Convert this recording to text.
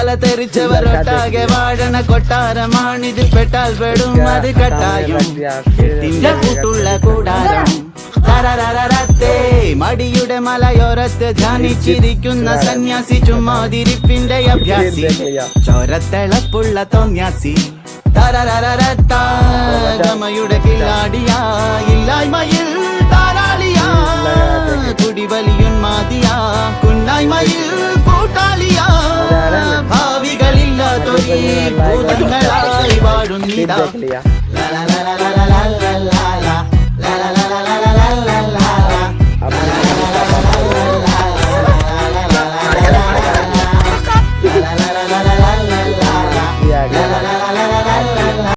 തല തെറിച്ചവരൊട്ടാകെ വാഴണ കൊട്ടാരമാണിത് പെട്ടാൽ പെടും അത് കട്ടായും എട്ടിന്റെ കൂട്ടുള്ള കൂടാരം തരരരരത്തേ മടിയുടെ മലയോരത്ത് ധ്യാനിച്ചിരിക്കുന്ന സന്യാസി ചുമ്മാതിരിപ്പിന്റെ അഭ്യാസി ചോരത്തിളപ്പുള്ള തോന്യാസി തരരരരത്തമയുടെ കില്ലാടിയാ ഇല്ലായ്മയിൽ താരാളിയാ കുടിവലിയുന്മാതിയാ കുന്നായ്മയിൽ കൂട്ടാളിയാ ഭാവികളില്ലാത്തൊരു ഭൂതങ്ങളായി വാഴുന്നിതാ.